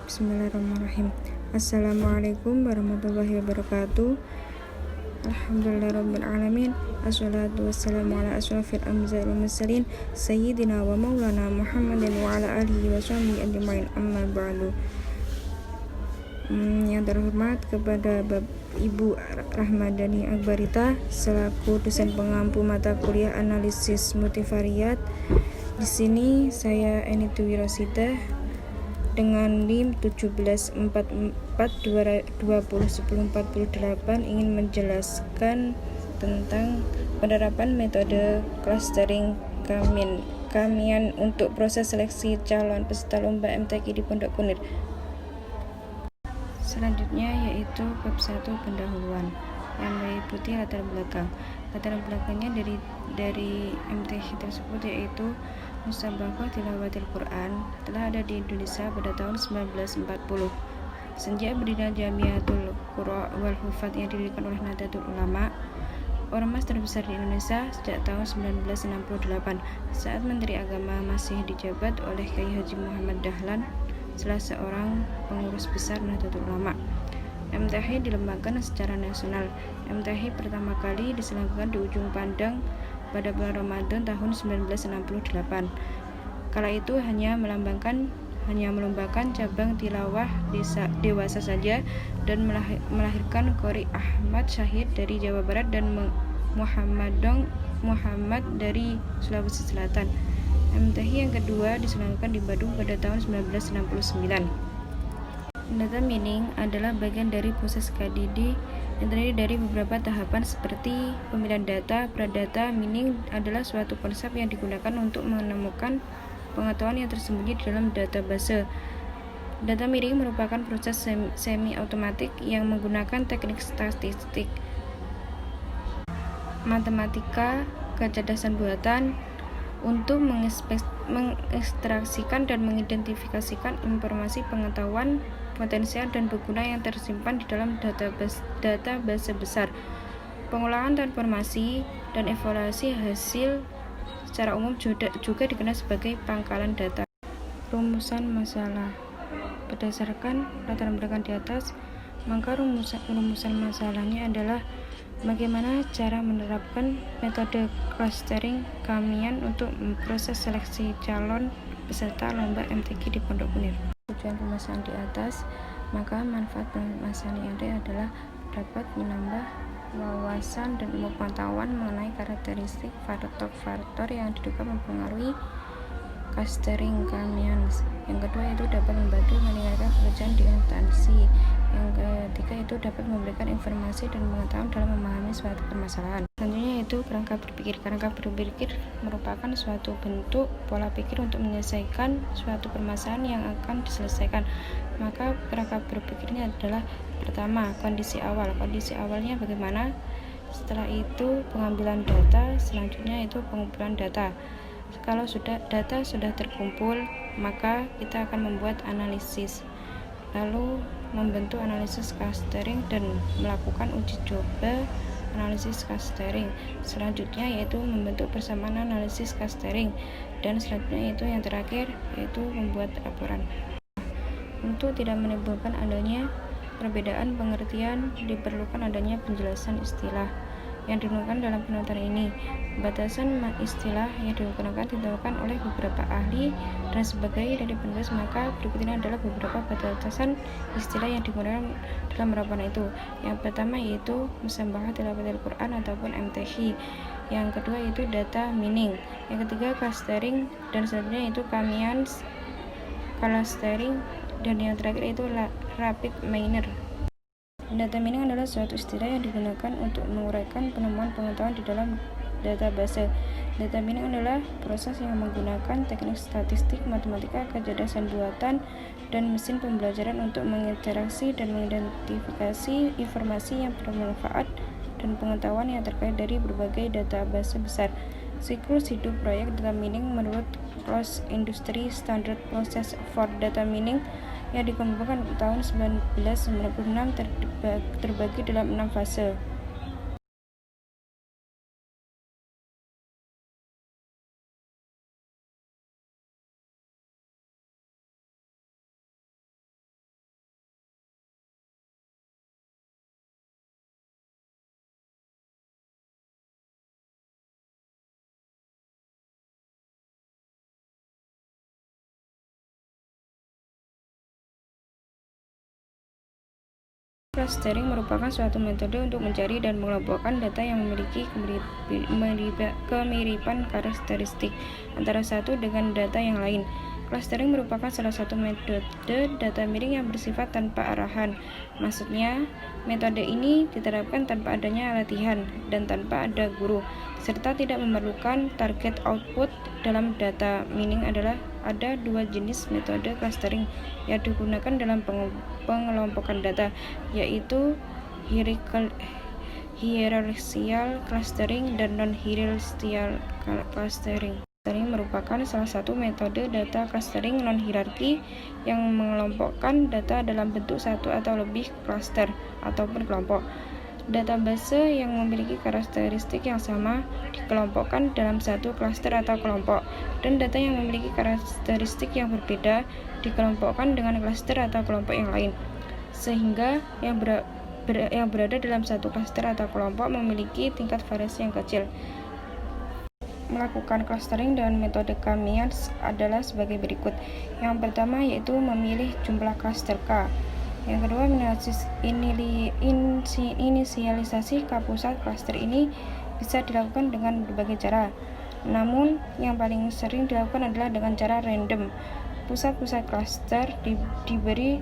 Bismillahirrahmanirrahim. Assalamualaikum warahmatullahi wabarakatuh. Alhamdulillahirrabbilalamin. Assalatu wassalamu ala asrafil anbiya'i wal mursalin sayyidina wa maulana Muhammadin wa ala alihi wa sahbihi ajmain, amma ba'du. Yang terhormat kepada Ibu Rahmadani Akbarita selaku dosen pengampu mata kuliah analisis multivariat. Di sini saya Enitu Wirosida dengan NIM 1744201048 ingin menjelaskan tentang penerapan metode clustering kamian untuk proses seleksi calon peserta lomba MTQ di Pondok Kunir. Selanjutnya yaitu bab 1 pendahuluan yang meliputi latar belakang. Latar belakangnya dari MTQ tersebut yaitu Musabaqah Tilawatil Quran telah ada di Indonesia pada tahun 1940. Sejak berdirinya Jamiatul Qurra wal Hufaz yang didirikan oleh Nahdlatul Ulama, ormas terbesar di Indonesia sejak tahun 1968, saat Menteri Agama masih dijabat oleh Kiai Haji Muhammad Dahlan, salah seorang pengurus besar Nahdlatul Ulama. MTQ dilembagakan secara nasional. MTQ pertama kali diselenggarakan di Ujung Pandang pada bulan Ramadan tahun 1968. Kala itu hanya melombakan cabang tilawah dewasa saja dan melahirkan Qori Ahmad Syahid dari Jawa Barat dan Muhammad dari Sulawesi Selatan. MTQ yang kedua diselenggarakan di Bandung pada tahun 1969. Data mining adalah bagian dari proses KDD yang terdiri dari beberapa tahapan seperti pemilihan data. Pradata mining adalah suatu konsep yang digunakan untuk menemukan pengetahuan yang tersembunyi di dalam database. Data mining merupakan proses semi-otomatik yang menggunakan teknik statistik, matematika, kecerdasan buatan untuk mengekstraksikan dan mengidentifikasikan informasi pengetahuan potensial dan berguna yang tersimpan di dalam database besar. Pengolahan transformasi dan evaluasi hasil secara umum juga dikenal sebagai pangkalan data. Rumusan masalah. Berdasarkan latar belakang di atas, maka rumusan masalahnya adalah bagaimana cara menerapkan metode clustering kamian untuk proses seleksi calon peserta lomba MTQ di Pondok Kunir. Tujuan pembahasan di atas, maka manfaat pembahasan yang ada adalah dapat menambah wawasan dan pengetahuan mengenai karakteristik faktor-faktor yang diduga mempengaruhi clustering kamian. Yang kedua itu dapat membantu meningkatkan pekerjaan di instansi. Yang ketiga itu dapat memberikan informasi dan pengetahuan dalam memahami suatu permasalahan. Selanjutnya itu kerangka berpikir. Kerangka berpikir merupakan suatu bentuk pola pikir untuk menyelesaikan suatu permasalahan yang akan diselesaikan. Maka kerangka berpikirnya adalah pertama, kondisi awal. Kondisi awalnya bagaimana? Setelah itu pengambilan data, selanjutnya itu pengumpulan data. Kalau data sudah terkumpul, maka kita akan membuat analisis, lalu membentuk analisis clustering dan melakukan uji coba analisis clustering. Selanjutnya yaitu membentuk persamaan analisis clustering, dan selanjutnya itu yang terakhir yaitu membuat laporan. Untuk tidak menimbulkan adanya perbedaan pengertian, diperlukan adanya penjelasan istilah yang digunakan dalam penelitian ini. Batasan istilah yang digunakan ditentukan oleh beberapa ahli dan sebagai dari penulis, maka berikut ini adalah beberapa batasan istilah yang digunakan dalam penerapan itu. Yang pertama yaitu Musabaqah Tilawatil Quran ataupun MTQ. Yang kedua itu data mining. Yang ketiga clustering, dan selanjutnya itu kamian clustering, dan yang terakhir itu rapid miner. Data mining adalah suatu istilah yang digunakan untuk menguraikan penemuan pengetahuan di dalam database. Data mining adalah proses yang menggunakan teknik statistik, matematika, kecerdasan buatan, dan mesin pembelajaran untuk menginteraksi dan mengidentifikasi informasi yang bermanfaat dan pengetahuan yang terkait dari berbagai database besar. Siklus hidup proyek data mining menurut Closed Industry Standard Process for Data Mining yang dikembangkan tahun 1996 terbagi dalam 6 fase. Clustering merupakan suatu metode untuk mencari dan mengelompokkan data yang memiliki kemiripan karakteristik antara satu dengan data yang lain. Clustering merupakan salah satu metode data miring yang bersifat tanpa arahan. Maksudnya, metode ini diterapkan tanpa adanya latihan dan tanpa ada guru, serta tidak memerlukan target output. Dalam data mining ada dua jenis metode clustering yang digunakan dalam pengelompokan data, yaitu hierarchical clustering dan non-hierarchical clustering. Clustering merupakan salah satu metode data clustering non-hierarki yang mengelompokkan data dalam bentuk satu atau lebih cluster ataupun kelompok. Database yang memiliki karakteristik yang sama dikelompokkan dalam satu cluster atau kelompok, dan data yang memiliki karakteristik yang berbeda dikelompokkan dengan cluster atau kelompok yang lain, sehingga yang berada dalam satu cluster atau kelompok memiliki tingkat variasi yang kecil. Melakukan clustering dengan metode K-means adalah sebagai berikut. Yang pertama yaitu memilih jumlah cluster K. Yang kedua, inisialisasi K pusat cluster ini bisa dilakukan dengan berbagai cara. Namun, yang paling sering dilakukan adalah dengan cara random. Pusat-pusat cluster diberi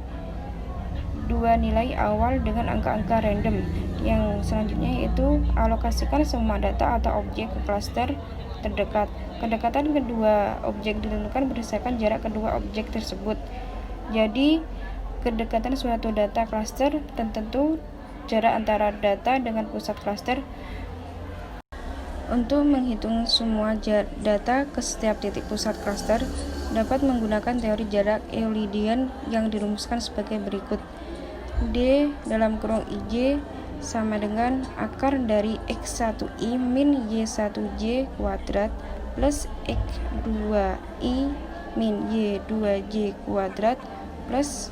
dua nilai awal dengan angka-angka random. Yang selanjutnya yaitu alokasikan semua data atau objek ke cluster terdekat. Kedekatan kedua objek ditentukan berdasarkan jarak kedua objek tersebut. Jadi, kedekatan suatu data cluster tertentu jarak antara data dengan pusat cluster. Untuk menghitung semua data ke setiap titik pusat cluster, dapat menggunakan teori jarak Euclidean yang dirumuskan sebagai berikut. D dalam kurung IJ sama dengan akar dari X1I min Y1J kuadrat plus X2I min Y2J kuadrat plus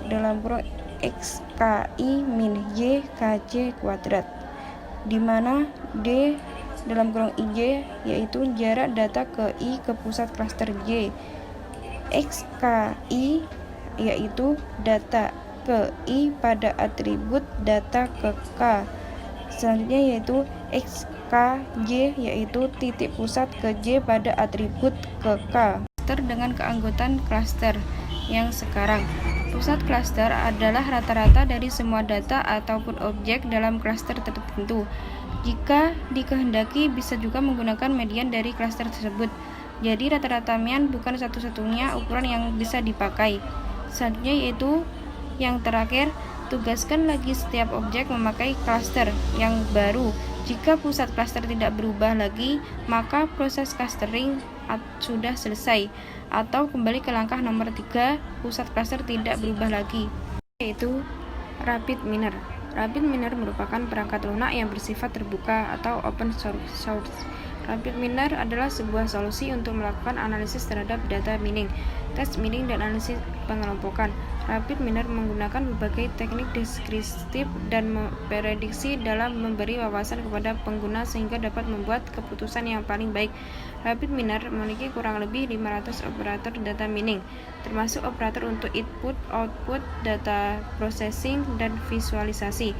dalam kurung XKI min YKJ kuadrat, di mana D dalam kurung IJ yaitu jarak data ke I ke pusat cluster J, XKI yaitu data ke I pada atribut data ke K. Selanjutnya yaitu XKJ yaitu titik pusat ke J pada atribut ke K. Cluster dengan keanggotaan cluster yang sekarang. Pusat cluster adalah rata-rata dari semua data ataupun objek dalam cluster tertentu. Jika dikehendaki bisa juga menggunakan median dari cluster tersebut. Jadi rata-rata mean bukan satu-satunya ukuran yang bisa dipakai. Selanjutnya yaitu yang terakhir, tugaskan lagi setiap objek memakai cluster yang baru. Jika pusat cluster tidak berubah lagi, maka proses clustering sudah selesai. Atau kembali ke langkah nomor 3, pusat cluster tidak berubah lagi, yaitu rapid miner. Rapid miner merupakan perangkat lunak yang bersifat terbuka atau open source. Rapid miner adalah sebuah solusi untuk melakukan analisis terhadap data mining, tes mining, dan analisis pengelompokan. Rapid miner menggunakan berbagai teknik deskriptif dan prediksi dalam memberi wawasan kepada pengguna sehingga dapat membuat keputusan yang paling baik. Rapid miner memiliki kurang lebih 500 operator data mining, termasuk operator untuk input, output, data processing, dan visualisasi.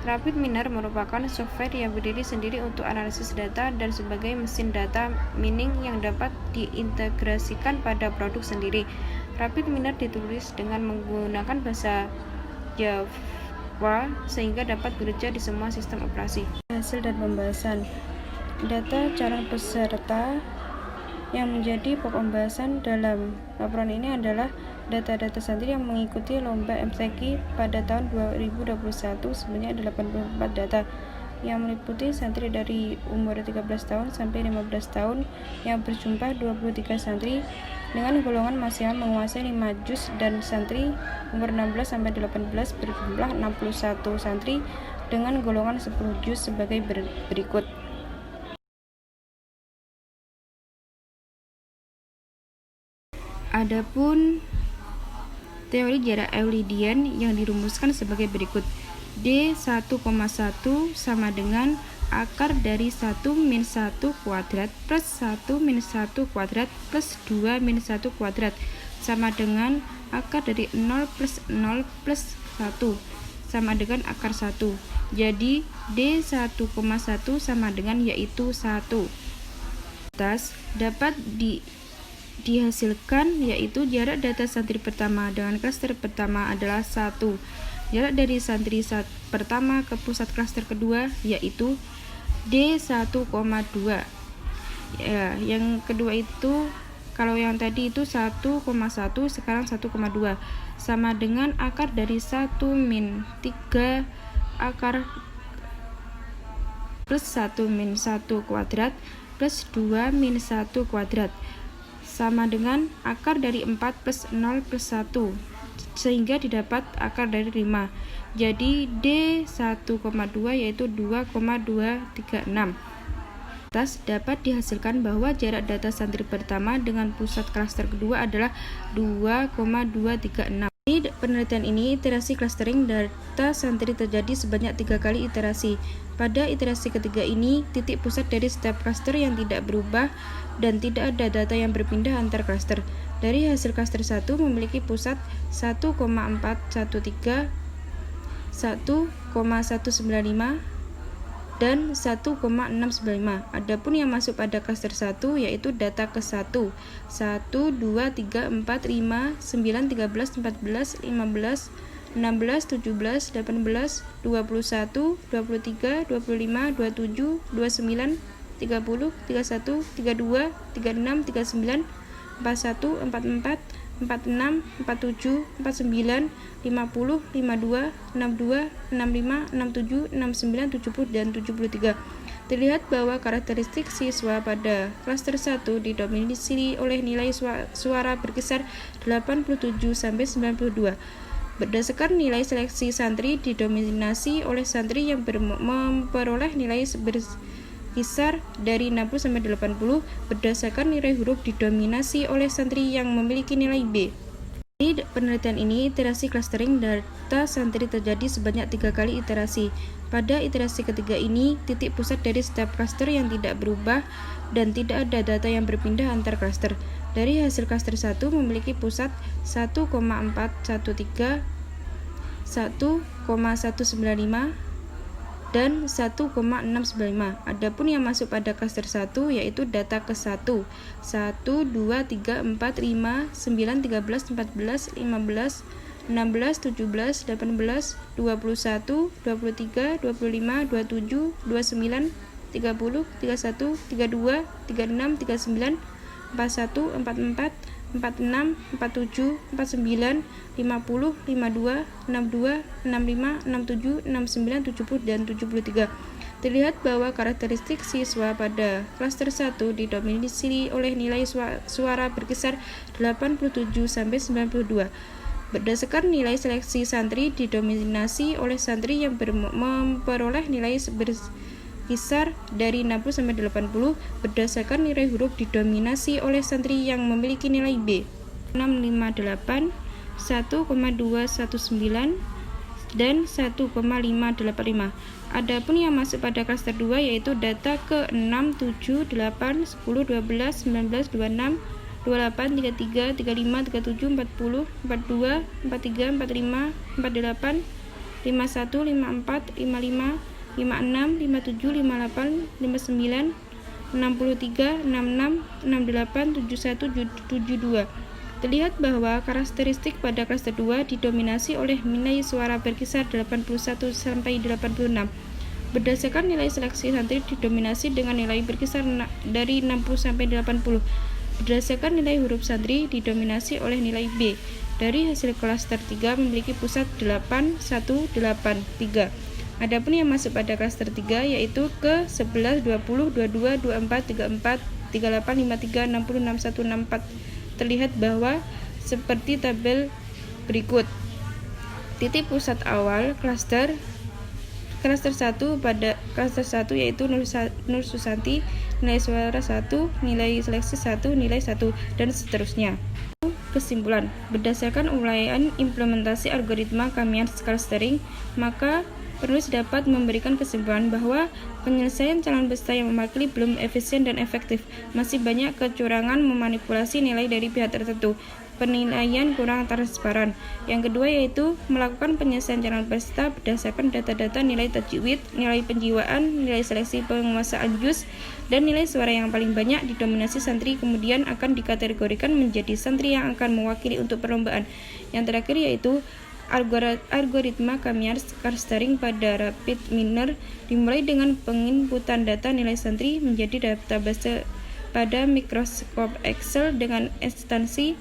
Rapid miner merupakan software yang berdiri sendiri untuk analisis data dan sebagai mesin data mining yang dapat diintegrasikan pada produk sendiri. Rapid miner ditulis dengan menggunakan bahasa Java sehingga dapat bekerja di semua sistem operasi. Hasil dan pembahasan data calon peserta yang menjadi pokok pembahasan dalam laporan ini adalah data-data santri yang mengikuti lomba MCQ pada tahun 2021 sebanyak 84 data yang meliputi santri dari umur 13 tahun sampai 15 tahun yang berjumlah 23 santri dengan golongan masih menguasai 5 juz, dan santri umur 16 sampai 18 berjumlah 61 santri dengan golongan 10 juz sebagai berikut. Adapun teori jarak Euclidean yang dirumuskan sebagai berikut. D 1,1 sama dengan akar dari 1 min 1 kuadrat plus 1 min 1 kuadrat plus 2 min 1 kuadrat. sama dengan akar dari 0 plus 0 plus 1 sama dengan akar 1. Jadi D1,1 sama dengan yaitu 1. Atas dapat dihasilkan yaitu jarak data santri pertama dengan klaster pertama adalah 1. Jarak dari santri pertama ke pusat klaster kedua yaitu D1,2. Ya, yang kedua itu kalau yang tadi itu 1,1, sekarang 1,2 sama dengan akar dari 1 min 3 akar plus 1 min 1 kuadrat plus 2 min 1 kuadrat sama dengan akar dari 4 plus 0 plus 1 sehingga didapat akar dari 5. Jadi D1,2 yaitu 2,236. Atas dapat dihasilkan bahwa jarak data santri pertama dengan pusat klaster kedua adalah 2,236. Di penelitian ini, iterasi clustering data santri terjadi sebanyak 3 kali iterasi. Pada iterasi ketiga ini, titik pusat dari setiap klaster yang tidak berubah dan tidak ada data yang berpindah antar klaster. Dari hasil klaster 1 memiliki pusat 1,413, 1,195, dan 1,695. Adapun yang masuk pada klaster 1 yaitu data ke-1, 1, 2, 3, 4, 5, 9, 13, 14, 15, 16, 17, 18, 21, 23, 25, 27, 29, 30, 31, 32, 36, 39, 41, 44, 46, 47, 49, 50, 52, 62, 65, 67, 69, 70, dan 73. Terlihat bahwa karakteristik siswa pada klaster 1 didominasi oleh nilai suara berkisar 87-92. Berdasarkan nilai seleksi santri didominasi oleh santri yang memperoleh nilai berkisar dari 60-80. Berdasarkan nilai huruf didominasi oleh santri yang memiliki nilai B. Di penelitian ini, iterasi clustering data santri terjadi sebanyak 3 kali iterasi. Pada iterasi ketiga ini, titik pusat dari setiap klaster yang tidak berubah dan tidak ada data yang berpindah antar klaster. Dari hasil klaster 1 memiliki pusat 1,413, 1,195, dan 1,695. Adapun yang masuk pada klaster 1 yaitu data ke-1, 1, 2, 3, 4, 5, 9, 13, 14, 15, 16, 17, 18, 21, 23, 25, 27, 29, 30, 31, 32, 33, 34, 39, 41, 44, 46, 47, 49, 50, 52, 62, 65, 67, 69, 70, dan 73. Terlihat bahwa karakteristik siswa pada klaster 1 didominasi oleh nilai suara berkisar 87-92. Berdasarkan nilai seleksi santri didominasi oleh santri yang memperoleh nilai berkisar dari 60-80. Berdasarkan nilai huruf didominasi oleh santri yang memiliki nilai B. 658, 1,219, dan 1,585. Adapun yang masuk pada klaster 2 yaitu data ke-6, 7, 8, 10, 12, 19, 26, 28, 33, 35, 37, 40, 42, 43, 45, 48, 51, 54, 55, 56, 57, 58, 59, 63, 66, 68, 71, 72. Terlihat bahwa karakteristik pada klaster 2 didominasi oleh nilai suara berkisar 81-86. Berdasarkan nilai seleksi santri didominasi dengan nilai berkisar dari 60-80. Berdasarkan nilai huruf santri didominasi oleh nilai B. Dari hasil klaster 3 memiliki pusat 8183. Adapun yang masuk pada klaster 3 yaitu ke 11, 20, 22, 24, 34, 38, 53, 60, 61, 64. Terlihat bahwa seperti tabel berikut. Titik pusat awal klaster 1 pada klaster 1 yaitu Nur Susanti, nilai suara 1, nilai seleksi 1, nilai 1, dan seterusnya. Kesimpulan, berdasarkan uraian implementasi algoritma Kamians clustering, maka penulis dapat memberikan kesimpulan bahwa penyelesaian calon peserta yang mewakili belum efisien dan efektif. Masih banyak kecurangan memanipulasi nilai dari pihak tertentu. penilaian kurang transparan. Yang kedua yaitu melakukan penyelesaian calon peserta berdasarkan data-data nilai tajwid, nilai penjiwaan, nilai seleksi penguasaan juz, dan nilai suara yang paling banyak didominasi santri, kemudian akan dikategorikan menjadi santri yang akan mewakili untuk perlombaan. Yang terakhir yaitu algoritma Kamiar clustering pada rapid miner dimulai dengan penginputan data nilai santri menjadi database pada Microsoft Excel dengan instansi.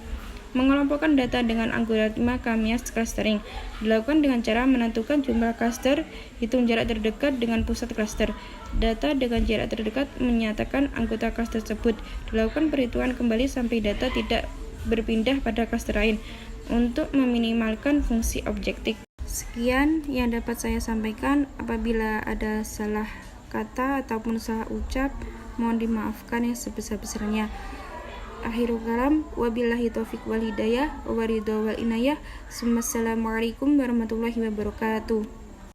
Mengelompokkan data dengan algoritma Kamiar clustering dilakukan dengan cara menentukan jumlah cluster, hitung jarak terdekat dengan pusat cluster. Data dengan jarak terdekat menyatakan anggota cluster tersebut. Dilakukan perhitungan kembali sampai data tidak berpindah pada cluster lain untuk meminimalkan fungsi objektif. Sekian yang dapat saya sampaikan. Apabila ada salah kata ataupun salah ucap, mohon dimaafkan yang sebesar-besarnya. Akhirul kalam, wabillahi taufiq wal hidayah, waridho wal inayah. Assalamualaikum warahmatullahi wabarakatuh.